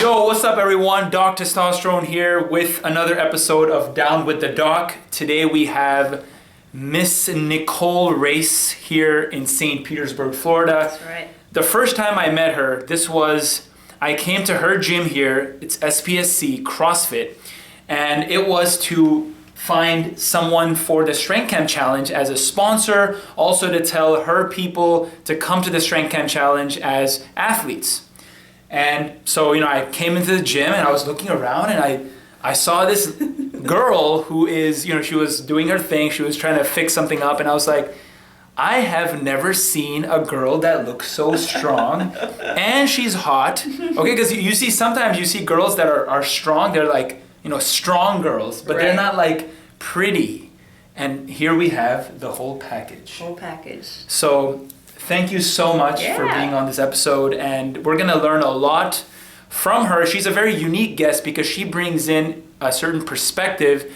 Yo, what's up everyone? Doc Testosterone here with another episode of Down with the Doc. Today we have Miss Nicole Race here in St. Petersburg, Florida. That's right. The first time I met her, I came to her gym here, it's SPSC, Crossfit, and it was to find someone for the Strength Camp Challenge as a sponsor, also to tell her people to come to the Strength Camp Challenge as athletes. And so, I came into the gym and I was looking around and I saw this girl who is, she was doing her thing, she was trying to fix something up, and I was like, I have never seen a girl that looks so strong and she's hot. Okay, because sometimes you see girls that are strong, they're like, strong girls, but they're not like pretty. And here we have the whole package. So thank you so much for being on this episode, and we're gonna learn a lot from her. She's a very unique guest because she brings in a certain perspective,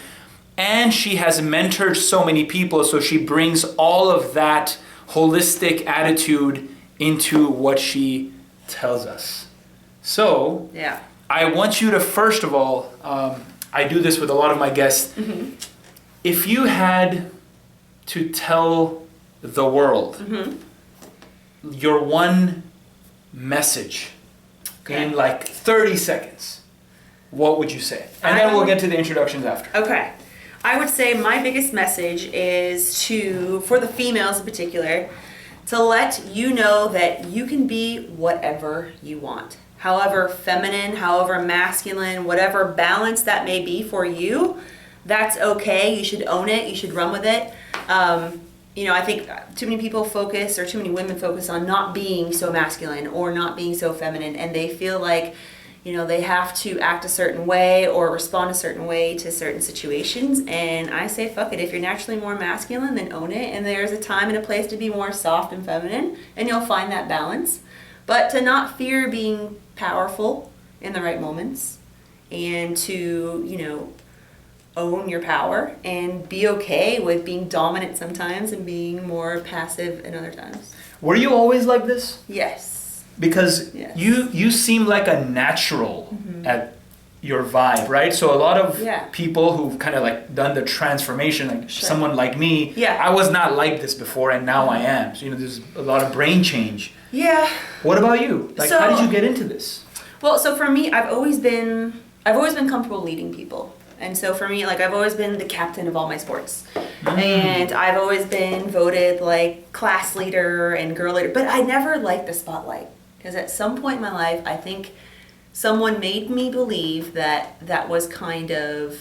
and she has mentored so many people, so she brings all of that holistic attitude into what she tells us. So I want you to, first of all, I do this with a lot of my guests, if you had to tell the world your one message in like 30 seconds, what would you say? And then we'll get to the introductions after. Okay. I would say my biggest message is for the females in particular, to let you know that you can be whatever you want. However feminine, however masculine, whatever balance that may be for you, that's okay. You should own it. You should run with it. I think too many people focus, or too many women focus on not being so masculine or not being so feminine, and they feel like, they have to act a certain way or respond a certain way to certain situations. And I say, fuck it. If you're naturally more masculine, then own it. And there's a time and a place to be more soft and feminine, and you'll find that balance. But to not fear being powerful in the right moments, and to, own your power and be okay with being dominant sometimes and being more passive in other times. Were you always like this? Yes. Because you seem like a natural at your vibe, right? So a lot of people who've kind of like done the transformation, like someone like me, I was not like this before and now I am. So, there's a lot of brain change. Yeah. What about you? Like, how did you get into this? Well, so for me, I've always been comfortable leading people. And so for me, like, I've always been the captain of all my sports. And I've always been voted like class leader and girl leader, but I never liked the spotlight. Because at some point in my life, I think someone made me believe that was kind of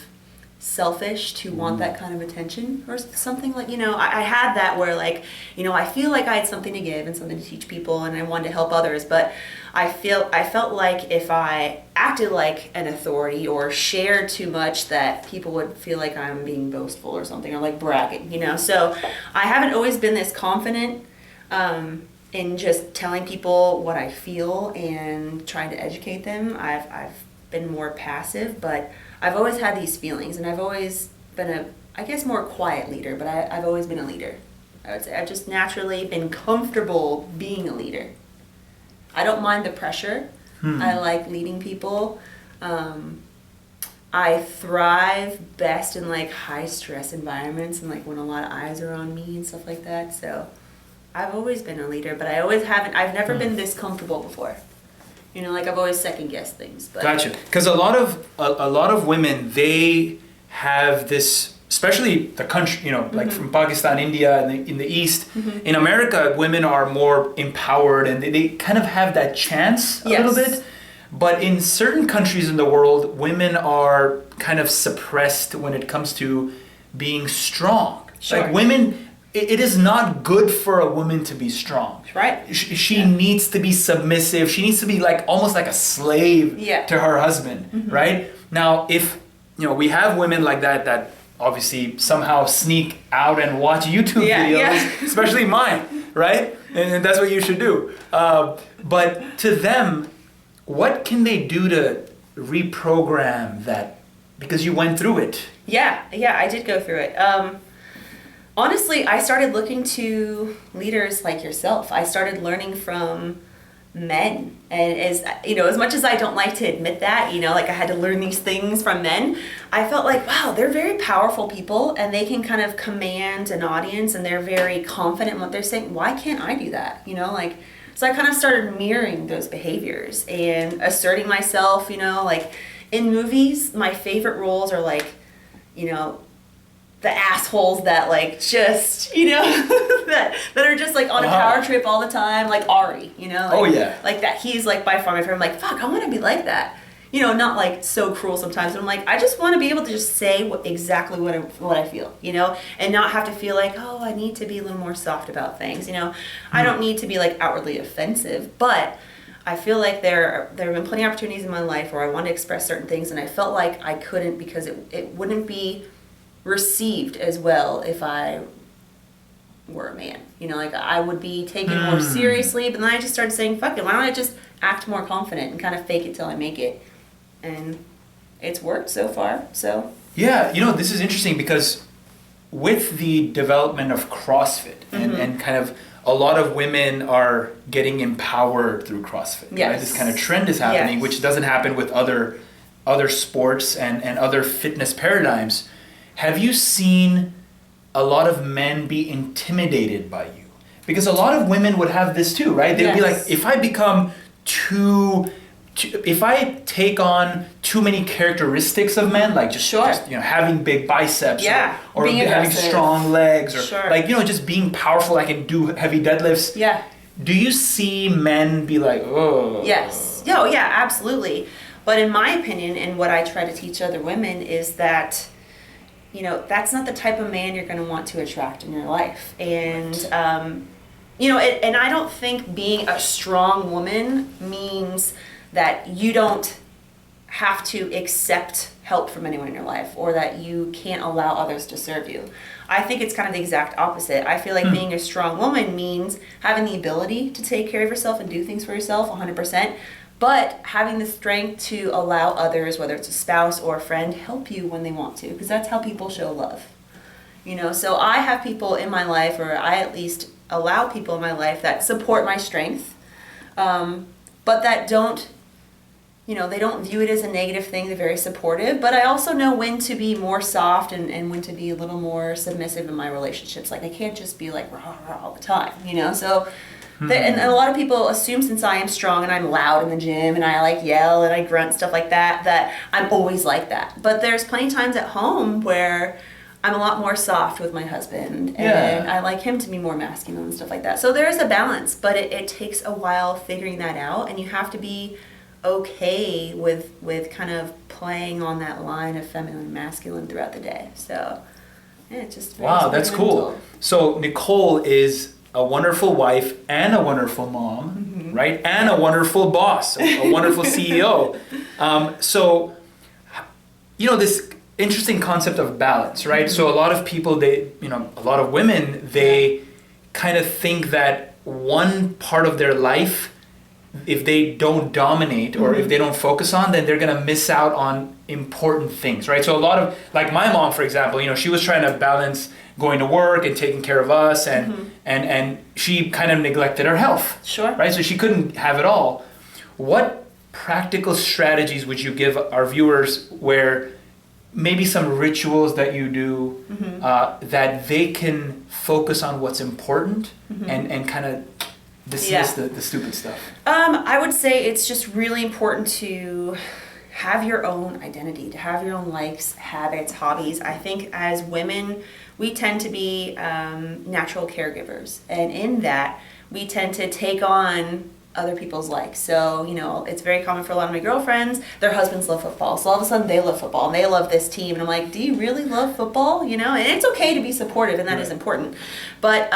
selfish to want that kind of attention or something. Like, I had that where, like, I feel like I had something to give and something to teach people and I wanted to help others, but I felt like if I acted like an authority or shared too much, that people would feel like I'm being boastful or something, or like bragging, So I haven't always been this confident in just telling people what I feel and trying to educate them. I've been more passive, but I've always had these feelings, and I've always been more quiet leader, but I've always been a leader. I would say I've just naturally been comfortable being a leader. I don't mind the pressure. I like leading people. I thrive best in like high stress environments and like when a lot of eyes are on me and stuff like that. So I've always been a leader, but I've never been this comfortable before. I've always second guessed things. But. Gotcha. Because a lot of women, they have this, especially the country, like from Pakistan, India, in the East. In America, women are more empowered and they kind of have that chance a little bit. But in certain countries in the world, women are kind of suppressed when it comes to being strong. Sure. Like women, it is not good for a woman to be strong. Right. She needs to be submissive. She needs to be like almost like a slave to her husband, right? Now, if we have women like that obviously somehow sneak out and watch YouTube videos, especially mine, right? And that's what you should do. But to them, what can they do to reprogram that? Because you went through it. Yeah, I did go through it. Honestly, I started looking to leaders like yourself. I started learning from men. And as much as I don't like to admit that, like I had to learn these things from men, I felt like, wow, they're very powerful people and they can kind of command an audience and they're very confident in what they're saying. Why can't I do that? So I kind of started mirroring those behaviors and asserting myself, like in movies, my favorite roles are like, the assholes that like just, that are just like on a power trip all the time, like Ari, like that. He's like by far my favorite. I'm like, fuck, I want to be like that. Not like so cruel sometimes, but I'm like, I just want to be able to just say exactly what I feel, and not have to feel like, oh, I need to be a little more soft about things, I don't need to be like outwardly offensive, but I feel like there have been plenty of opportunities in my life where I wanted to express certain things and I felt like I couldn't because it wouldn't be received as well if I were a man. Like I would be taken more seriously, but then I just started saying, fuck it, why don't I just act more confident and kind of fake it till I make it? And it's worked so far, so. Yeah, this is interesting because with the development of CrossFit and kind of a lot of women are getting empowered through CrossFit. Yes. Right? This kind of trend is happening, which doesn't happen with other sports and other fitness paradigms. Have you seen a lot of men be intimidated by you? Because a lot of women would have this too, right? They'd be like, if I become if I take on too many characteristics of men, like just having big biceps or having strong legs or like, just being powerful, I can do heavy deadlifts. Yeah. Do you see men be like, oh? Yes. Oh, yeah, absolutely. But in my opinion, and what I try to teach other women is that that's not the type of man you're going to want to attract in your life. And, and I don't think being a strong woman means that you don't have to accept help from anyone in your life or that you can't allow others to serve you. I think it's kind of the exact opposite. I feel like being a strong woman means having the ability to take care of yourself and do things for yourself 100%. But having the strength to allow others, whether it's a spouse or a friend, help you when they want to, because that's how people show love. So I have people in my life, or I at least allow people in my life that support my strength, but that don't, they don't view it as a negative thing. They're very supportive. But I also know when to be more soft and when to be a little more submissive in my relationships. Like I can't just be like rah, rah, all the time, so... And a lot of people assume since I am strong and I'm loud in the gym and I like yell and I grunt, stuff like that I'm always like that. But there's plenty of times at home where I'm a lot more soft with my husband and I like him to be more masculine and stuff like that. So there is a balance, but it takes a while figuring that out, and you have to be okay with kind of playing on that line of feminine and masculine throughout the day. So it's just very that's cool. So Nicole is a wonderful wife and a wonderful mom, right? And a wonderful boss, a wonderful CEO. So, this interesting concept of balance, right? So a lot of people, a lot of women, they kind of think that one part of their life, if they don't dominate or if they don't focus on, then they're going to miss out on important things, right? So a lot of, like my mom, for example, she was trying to balance going to work and taking care of us and she kind of neglected her health. Sure. Right? So she couldn't have it all. What practical strategies would you give our viewers where maybe some rituals that you do that they can focus on what's important and kind of dismiss the stupid stuff? I would say it's just really important to have your own identity, to have your own likes, habits, hobbies. I think as women, we tend to be natural caregivers. And in that, we tend to take on other people's likes. So, it's very common for a lot of my girlfriends, their husbands love football. So all of a sudden they love football and they love this team. And I'm like, do you really love football? And it's okay to be supportive, and that is important. But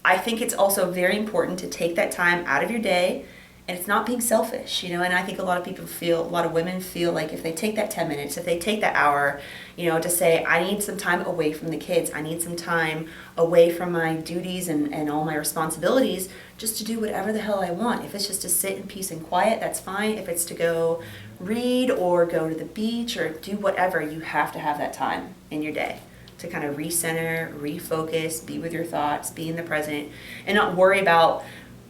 I think it's also very important to take that time out of your day. And it's not being selfish, and I think a lot of women feel like if they take that 10 minutes, if they take that hour, to say, I need some time away from the kids, I need some time away from my duties and all my responsibilities, just to do whatever the hell I want. If it's just to sit in peace and quiet, that's fine. If it's to go read or go to the beach or do whatever, you have to have that time in your day to kind of recenter, refocus, be with your thoughts, be in the present, and not worry about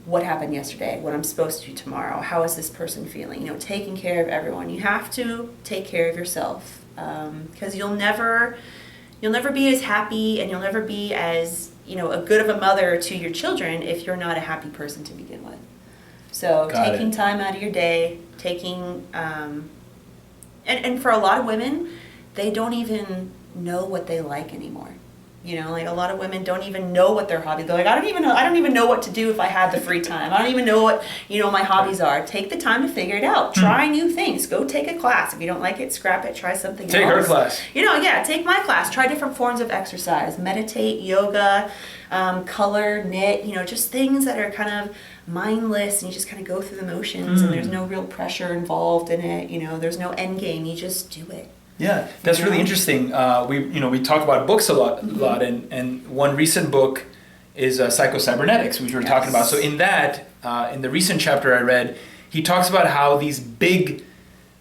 what happened yesterday, what I'm supposed to do tomorrow, how is this person feeling, you know, taking care of everyone. You have to take care of yourself, because you'll never be as happy, and you'll never be as, you know, a good of a mother to your children if you're not a happy person to begin with. So taking time out of your day, taking, and for a lot of women, they don't even know what they like anymore. You know, like a lot of women don't even know what their hobbies. They're like, I don't even know what to do if I had the free time. I don't even know what, you know, my hobbies are. Take the time to figure it out. Try new things. Go take a class. If you don't like it, scrap it. Try something else. Take her class. You know, yeah, take my class. Try different forms of exercise. Meditate, yoga, color, knit. You know, just things that are kind of mindless, and you just kind of go through the motions, and there's no real pressure involved in it. You know, there's no end game. You just do it. Yeah, that's really interesting. We talk about books a lot, and one recent book is Psycho-Cybernetics, which we were talking about. So in that, in the recent chapter I read, he talks about how these big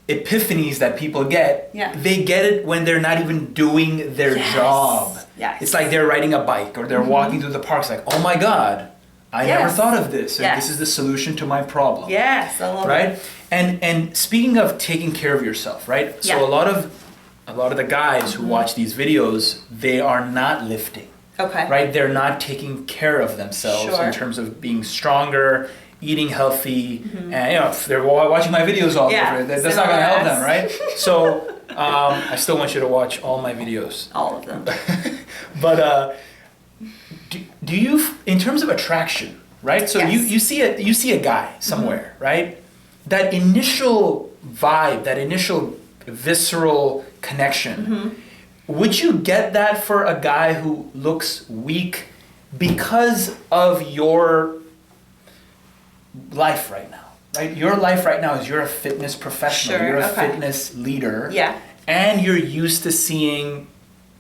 epiphanies that people get, they get it when they're not even doing their job. Yes. It's like they're riding a bike, or they're walking through the park. It's like, oh my God, I never thought of this, and this is the solution to my problem. Yes, I love it. Right? And speaking of taking care of yourself, right? So a lot of the guys who watch these videos, they are not lifting. Okay. Right? They're not taking care of themselves in terms of being stronger, eating healthy, and, you know, if they're watching my videos all over, that's not going to help them, right? So I still want you to watch all my videos. All of them. But do you, in terms of attraction, right? So you see a guy somewhere, right? That initial vibe, that initial visceral connection, would you get that for a guy who looks weak because of your life right now, right? Your life right now is you're a fitness professional, you're a fitness leader, and you're used to seeing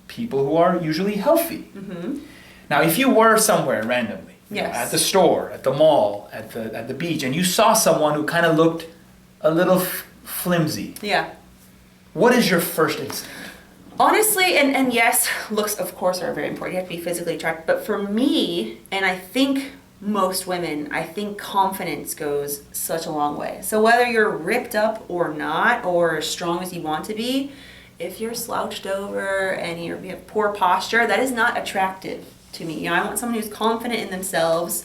people who are usually healthy. Now, if you were somewhere randomly, you know, at the store, at the mall, at the beach, and you saw someone who kind of looked a little flimsy, what is your first instinct? Honestly, and yes, looks of course are very important. You have to be physically attractive. But for me, and I think most women, I think confidence goes such a long way. So whether you're ripped up or not, or as strong as you want to be, if you're slouched over and you have poor posture, that is not attractive to me. You know, I want someone who's confident in themselves.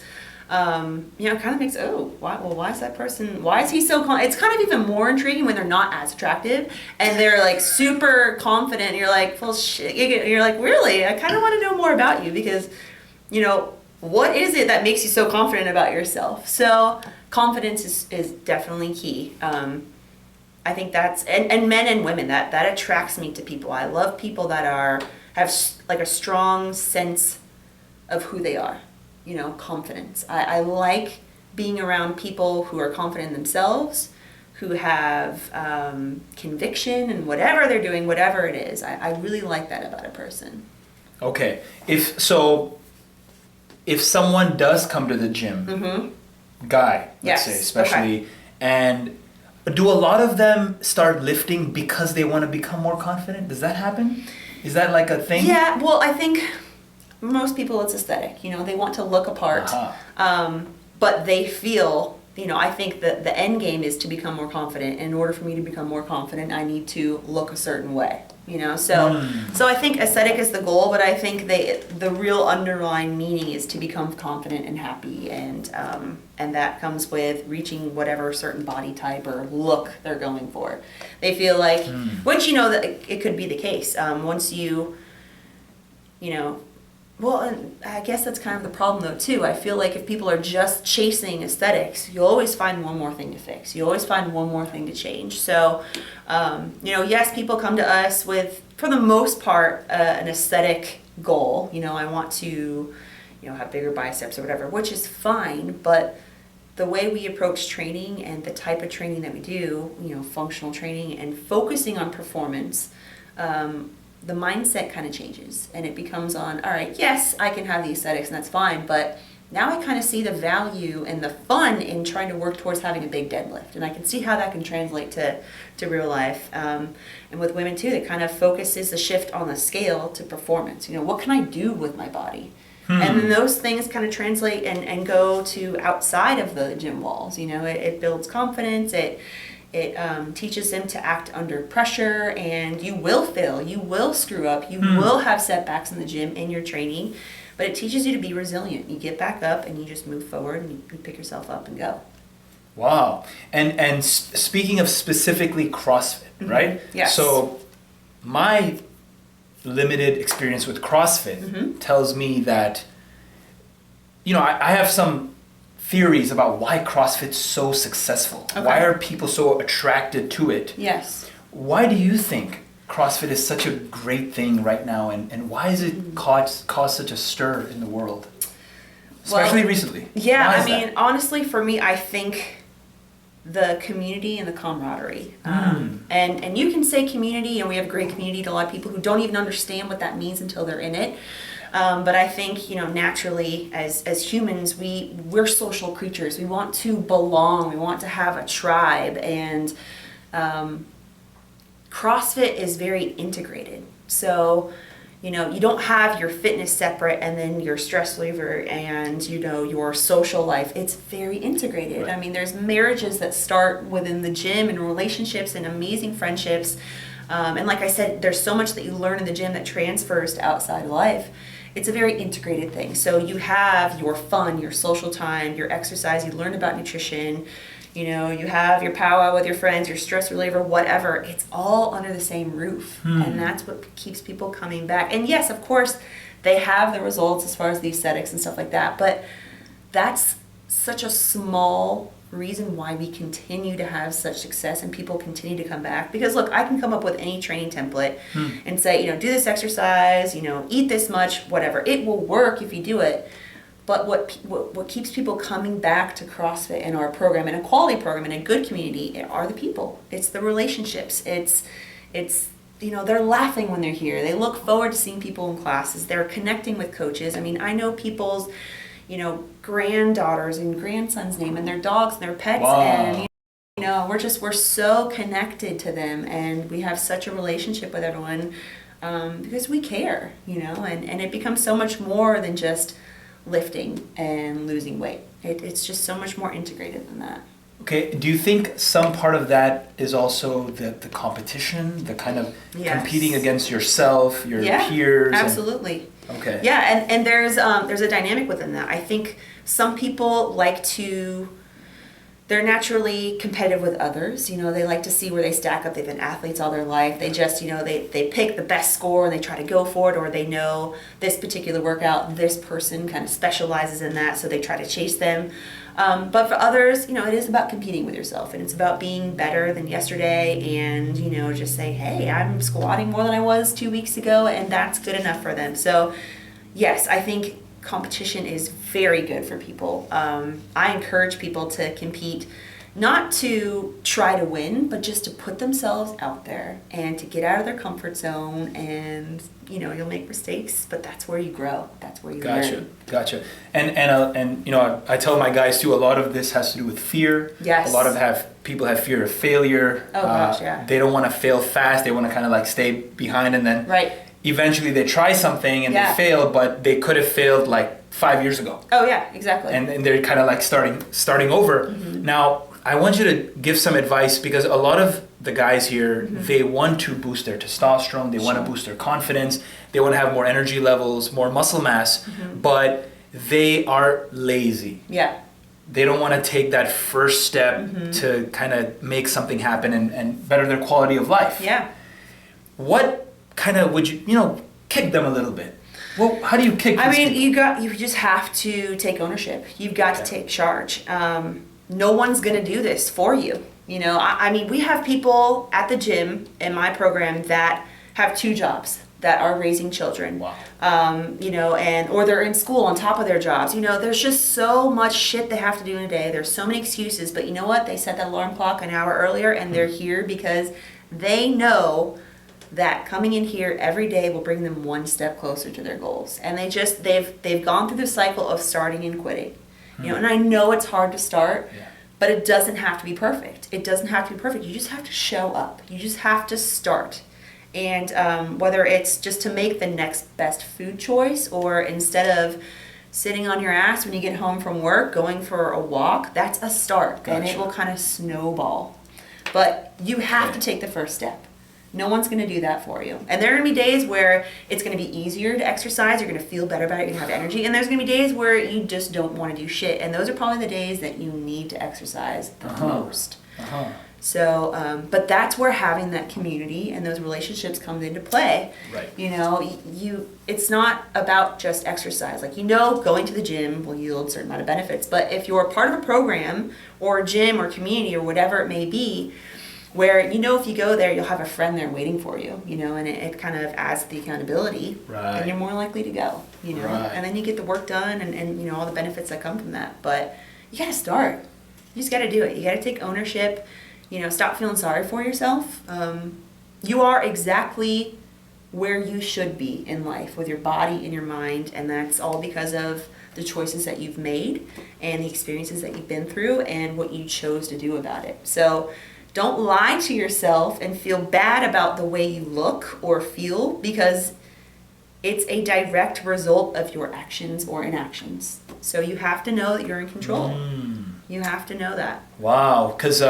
You know, it kind of makes, why is that person, why is he so it's kind of even more intriguing when they're not as attractive and they're like super confident, and you're like, well, shit, you're like, really? I kind of want to know more about you, because, you know, what is it that makes you so confident about yourself? So confidence is definitely key. I think that's, and men and women, that attracts me to people. I love people that have like a strong sense of who they are. You know, confidence. I like being around people who are confident in themselves, who have conviction in whatever they're doing, whatever it is. I really like that about a person. Okay. If someone does come to the gym, guy, let's say, especially, and do a lot of them start lifting because they want to become more confident? Does that happen? Is that like a thing? Yeah, well, I think most people, it's aesthetic. You know, they want to look apart, but they feel, you know, I think that the end game is to become more confident. In order for me to become more confident, I need to look a certain way. You know, so I think aesthetic is the goal, but I think the real underlying meaning is to become confident and happy, and that comes with reaching whatever certain body type or look they're going for. They feel like, which, you know, that it could be the case. Once you know. Well, and I guess that's kind of the problem, though, too. I feel like if people are just chasing aesthetics, you'll always find one more thing to fix. You always find one more thing to change. So, you know, yes, people come to us with, for the most part, an aesthetic goal. You know, I want to, you know, have bigger biceps or whatever, which is fine. But the way we approach training and the type of training that we do, you know, functional training and focusing on performance, the mindset kind of changes, and it becomes on, all right, yes, I can have the aesthetics and that's fine, but now I kind of see the value and the fun in trying to work towards having a big deadlift, and I can see how that can translate to real life. And with women too, it kind of focuses the shift on the scale to performance. You know, what can I do with my body? And then those things kind of translate and go to outside of the gym walls. It builds confidence. It teaches them to act under pressure, and you will fail, you will screw up, you will have setbacks in the gym in your training, but it teaches you to be resilient. You get back up and you just move forward and you pick yourself up and go. Wow. And speaking of specifically CrossFit, right? Yes. So my limited experience with CrossFit tells me that, I have some theories about why CrossFit's so successful. Okay. Why are people so attracted to it? Yes. Why do you think CrossFit is such a great thing right now, and why has it caused such a stir in the world? Especially recently. Yeah, honestly, for me, I think the community and the camaraderie. And you can say community, and we have a great community to a lot of people who don't even understand what that means until they're in it. But I think, naturally, as humans, we're social creatures. We want to belong. We want to have a tribe. And CrossFit is very integrated. So, you don't have your fitness separate and then your stress reliever and, your social life. It's very integrated. Right. There's marriages that start within the gym and relationships and amazing friendships. And like I said, there's so much that you learn in the gym that transfers to outside life. It's a very integrated thing. So you have your fun, your social time, your exercise, you learn about nutrition, you have your powwow with your friends, your stress reliever, whatever. It's all under the same roof. And that's what keeps people coming back. And yes, of course, they have the results as far as the aesthetics and stuff like that, but that's such a small reason why we continue to have such success and people continue to come back. Because look, I can come up with any training template and say, do this exercise, eat this much, whatever. It will work if you do it. But what keeps people coming back to CrossFit and our program and a quality program and a good community are the people. It's the relationships. It's they're laughing when they're here. They look forward to seeing people in classes. They're connecting with coaches. I know people's granddaughters and grandsons name and their dogs and their pets. Wow. And we're so connected to them, and we have such a relationship with everyone because we care, and it becomes so much more than just lifting and losing weight. It's just so much more integrated than that. Okay, do you think some part of that is also the competition, the kind of competing against yourself, your peers? Absolutely. Okay. Yeah, and there's a dynamic within that. I think some people they're naturally competitive with others. They like to see where they stack up. They've been athletes all their life. They just, they pick the best score and they try to go for it, or they know this particular workout, this person kind of specializes in that, so they try to chase them. But for others, it is about competing with yourself, and it's about being better than yesterday, and, just say, hey, I'm squatting more than I was 2 weeks ago, and that's good enough for them. So, yes, I think competition is very good for people. I encourage people to compete, not to try to win, but just to put themselves out there and to get out of their comfort zone. And you'll make mistakes, but that's where you grow. That's where you learn. Gotcha. And I tell my guys too, a lot of this has to do with fear. Yes. A lot of people have fear of failure. Oh gosh, yeah. They don't want to fail fast. They want to kind of stay behind, and then eventually they try something and they fail, but they could have failed 5 years ago. Oh yeah, exactly. And they're kind of starting over. Now, I want you to give some advice, because a lot of the guys here, they want to boost their testosterone, they want to boost their confidence, they want to have more energy levels, more muscle mass, but they are lazy. Yeah. They don't want to take that first step to kind of make something happen and better their quality of life. Yeah. What kind of would you, kick them a little bit? Well, how do you kick these people? You just have to take ownership. You've got to take charge. No one's going to do this for you. We have people at the gym in my program that have 2 jobs that are raising children. Wow. Or they're in school on top of their jobs. There's just so much shit they have to do in a day. There's so many excuses, but you know what? They set that alarm clock an hour earlier, and they're here because they know that coming in here every day will bring them one step closer to their goals. And they've gone through the cycle of starting and quitting. And I know it's hard to start, but it doesn't have to be perfect. It doesn't have to be perfect. You just have to show up. You just have to start. And whether it's just to make the next best food choice, or instead of sitting on your ass when you get home from work, going for a walk, that's a start. Gotcha. And it will kind of snowball. But you have to take the first step. No one's going to do that for you. And there are going to be days where it's going to be easier to exercise. You're going to feel better about it. You're going to have energy. And there's going to be days where you just don't want to do shit. And those are probably the days that you need to exercise the most. So, but that's where having that community and those relationships comes into play. Right. You know, it's not about just exercise. Like, you know, going to the gym will yield a certain amount of benefits. But if you're a part of a program or a gym or community or whatever it may be, where, you know, if you go there, you'll have a friend there waiting for you, you know, and it kind of adds to the accountability. Right. And you're more likely to go, you know. Right. And then you get the work done and, you know, all the benefits that come from that. But you got to start. You just got to do it. You got to take ownership. You know, stop feeling sorry for yourself. You are exactly where you should be in life with your body and your mind, and that's all because of the choices that you've made and the experiences that you've been through and what you chose to do about it. So don't lie to yourself and feel bad about the way you look or feel, because it's a direct result of your actions or inactions. So you have to know that you're in control. You have to know that. Wow, because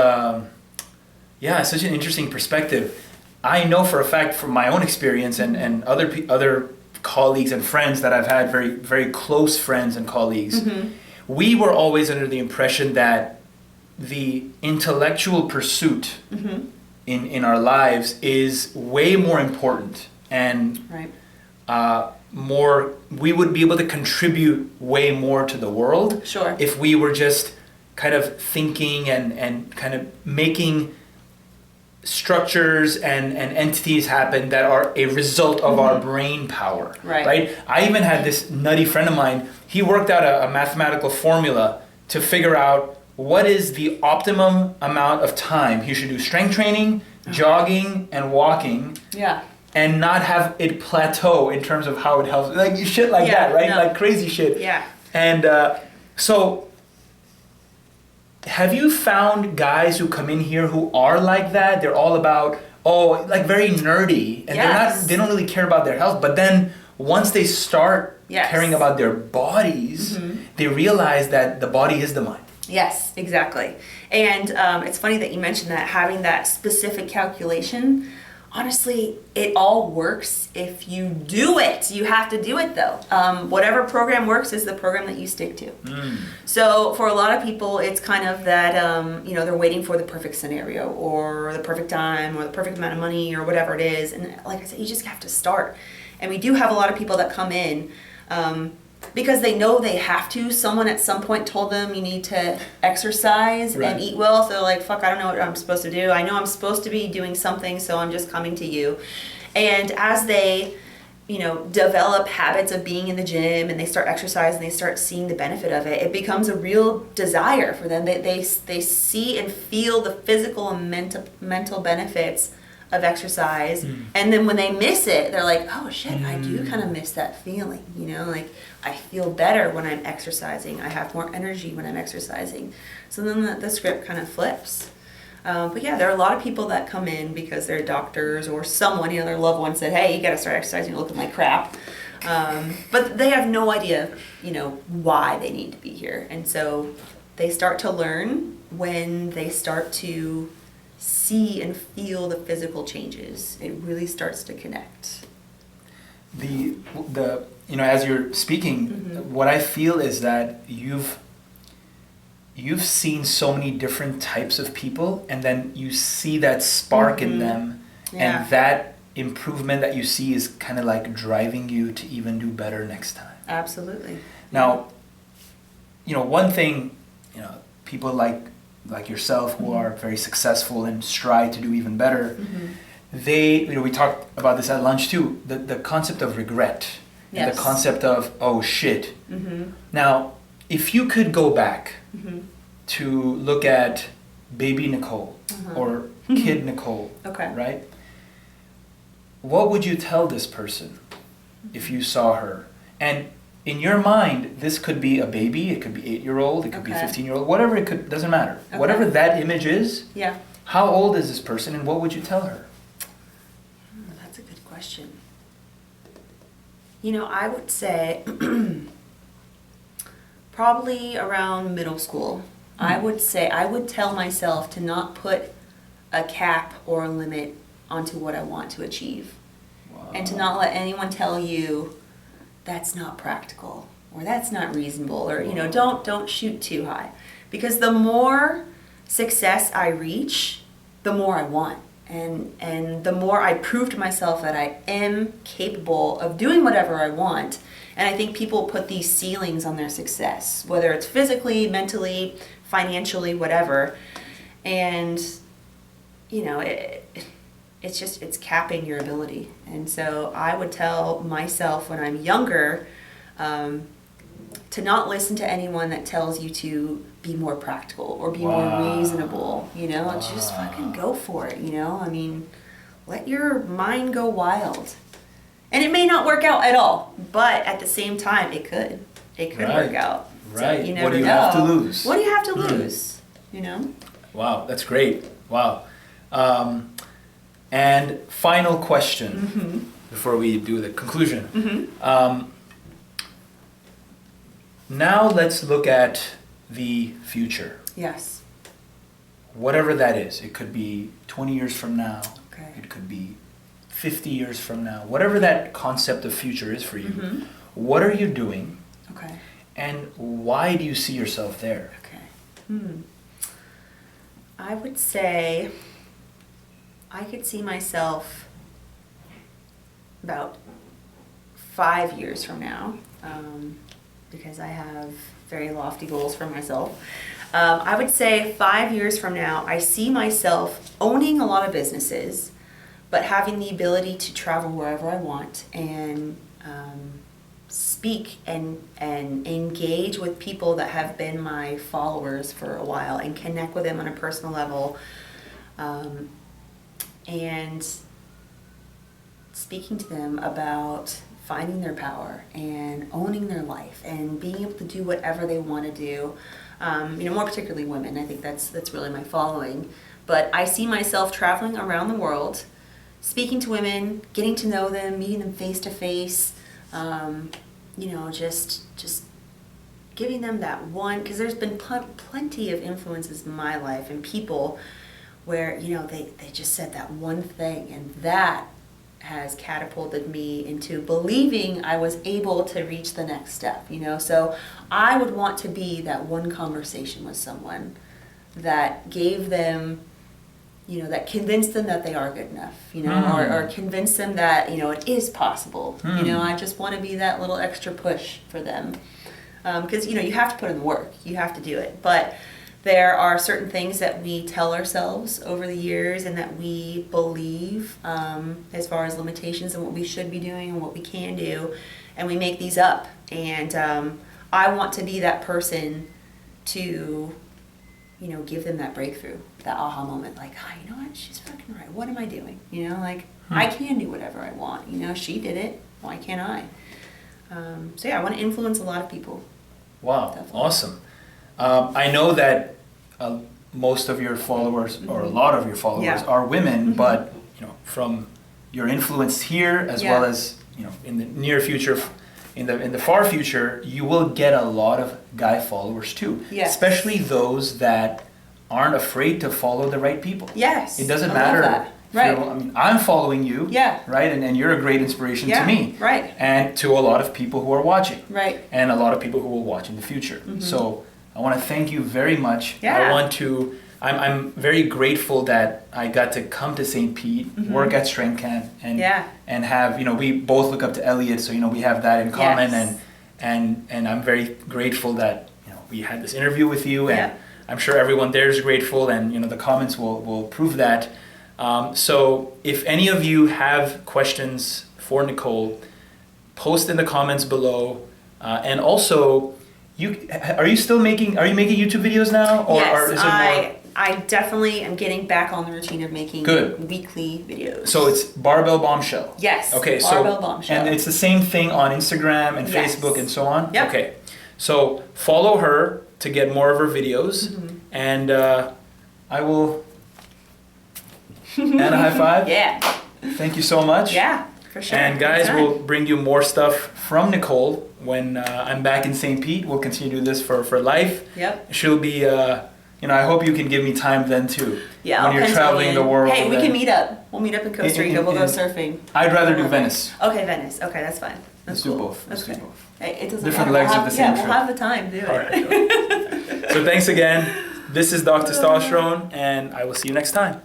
yeah, it's such an interesting perspective. I know for a fact from my own experience and other colleagues and friends that I've had, very, very close friends and colleagues, we were always under the impression that the intellectual pursuit in our lives is way more important and more, we would be able to contribute way more to the world if we were just kind of thinking and kind of making structures and entities happen that are a result of our brain power, right? I even had this nutty friend of mine, he worked out a mathematical formula to figure out what is the optimum amount of time he should do strength training, jogging, and walking, and not have it plateau in terms of how it helps, like shit like that, right? Like crazy shit. And so have you found guys who come in here who are like that? They're all about, like very nerdy, and they don't really care about their health, but then once they start caring about their bodies, they realize that the body is the mind. Yes, exactly. And it's funny that you mentioned that, having that specific calculation. Honestly, it all works if you do it. You have to do it though. Whatever program works is the program that you stick to. So for a lot of people, it's kind of that, you know, they're waiting for the perfect scenario or the perfect time or the perfect amount of money or whatever it is. And like I said, you just have to start. And we do have a lot of people that come in because they know they have to. Someone at some point told them you need to exercise and eat well. So they're like, fuck, I don't know what I'm supposed to do. I know I'm supposed to be doing something, so I'm just coming to you. And as they, you know, develop habits of being in the gym and they start exercising, they start seeing the benefit of it, it becomes a real desire for them. They see and feel the physical and mental benefits of exercise. And then when they miss it, they're like, oh shit, I do kind of miss that feeling, you know, like I feel better when I'm exercising. I have more energy when I'm exercising. So then the script kind of flips. But yeah, there are a lot of people that come in because they're doctors or someone, you know, their loved one said, hey, you got to start exercising, you're looking like crap. But they have no idea, you know, why they need to be here. And so they start to learn when they start to see and feel the physical changes. It really starts to connect. The you know, as you're speaking, what I feel is that you've seen so many different types of people, and then you see that spark in them, and that improvement that you see is kind of like driving you to even do better next time. Absolutely. Now, you know, one thing, you know, people like yourself who are very successful and strive to do even better, they, you know, we talked about this at lunch too, the concept of regret, and the concept of, oh shit. Now, if you could go back to look at baby Nicole or kid Nicole, right? What would you tell this person if you saw her? And in your mind, this could be a baby, it could be 8-year-old, it could be a 15-year-old, whatever it could, doesn't matter. Whatever that image is, how old is this person and what would you tell her? That's a good question. You know, I would say Probably around middle school. I would say, I would tell myself to not put a cap or a limit onto what I want to achieve. Wow. And to not let anyone tell you that's not practical or that's not reasonable, or, you know, don't shoot too high. Because the more success I reach, the more I want. And the more I prove to myself that I am capable of doing whatever I want. And I think people put these ceilings on their success, whether it's physically, mentally, financially, whatever. And, you know, it's capping your ability. And so I would tell myself when I'm younger, to not listen to anyone that tells you to be more practical or be more reasonable, you know, just fucking go for it, you know? I mean, let your mind go wild. And it may not work out at all, but at the same time, it could. It could work out. Right. So you never What do you know. have to lose? What do you have to lose, you know? Wow, that's great. Wow. And final question before we do the conclusion. Now let's look at the future. Yes. Whatever that is. It could be 20 years from now. Okay. It could be 50 years from now. Whatever that concept of future is for you. What are you doing? Okay. And why do you see yourself there? Okay. I would say I could see myself about 5 years from now, because I have very lofty goals for myself. I would say 5 years from now, I see myself owning a lot of businesses, but having the ability to travel wherever I want and speak and engage with people that have been my followers for a while and connect with them on a personal level, and speaking to them about finding their power and owning their life and being able to do whatever they want to do. You know, more particularly women. I think that's really my following. But I see myself traveling around the world, speaking to women, getting to know them, meeting them face to face. You know, just giving them that one, because there's been plenty of influences in my life and people where, you know, they just said that one thing, and that has catapulted me into believing I was able to reach the next step, you know. So I would want to be that one conversation with someone that gave them, you know, that convinced them that they are good enough, you know, or convinced them that, you know, it is possible. You know, I just want to be that little extra push for them. Because, you know, you have to put in the work. You have to do it. But there are certain things that we tell ourselves over the years and that we believe, as far as limitations and what we should be doing and what we can do, and we make these up. And I want to be that person to, you know, give them that breakthrough, that aha moment, like, oh, you know what, she's fucking right. What am I doing? You know, like, I can do whatever I want. You know, she did it. Why can't I? So yeah, I want to influence a lot of people. Wow, Definitely. Awesome. I know that most of your followers, or a lot of your followers, are women, but, you know, from your influence here, as well as, you know, in the near future, in the far future, you will get a lot of guy followers too. Yes. Especially those that aren't afraid to follow the right people. Yes. It doesn't I matter. love that. Right. I mean, I'm following you. Yeah. Right? And you're a great inspiration to me. Right. And to a lot of people who are watching. Right. And a lot of people who will watch in the future. So I want to thank you very much. Yeah. I'm very grateful that I got to come to St. Pete, work at Strength Camp, and have, you know, we both look up to Elliot, so, you know, we have that in common. Yes. And I'm very grateful that, you know, we had this interview with you, and I'm sure everyone there is grateful, and, you know, the comments will prove that. So if any of you have questions for Nicole, post in the comments below, and also, are you making YouTube videos now, or Yes, is it more? I definitely am getting back on the routine of making weekly videos. So it's Barbell Bombshell. Yes. Okay. Barbell Bombshell. And it's the same thing on Instagram and Facebook and so on. Yep. Okay. So follow her to get more of her videos, and I will. And a high five. Yeah. Thank you so much. Yeah, for sure. And guys, Anytime. we'll bring you more stuff from Nicole when I'm back in St. Pete. We'll continue to do this for life. Yep. She'll be, I hope you can give me time then too. Yeah, when I'll you're pencil traveling in. the world. Hey, we can meet up. We'll meet up in Costa Rica. We'll go surfing. I'd rather do Venice. Okay, Venice. Okay, that's fine. Let's cool. do both. Let's do Okay. both. Hey, it doesn't Different matter. legs of the same trip. We'll have the time to do it. All right. So thanks again. This is Dr. Testosterone, and I will see you next time.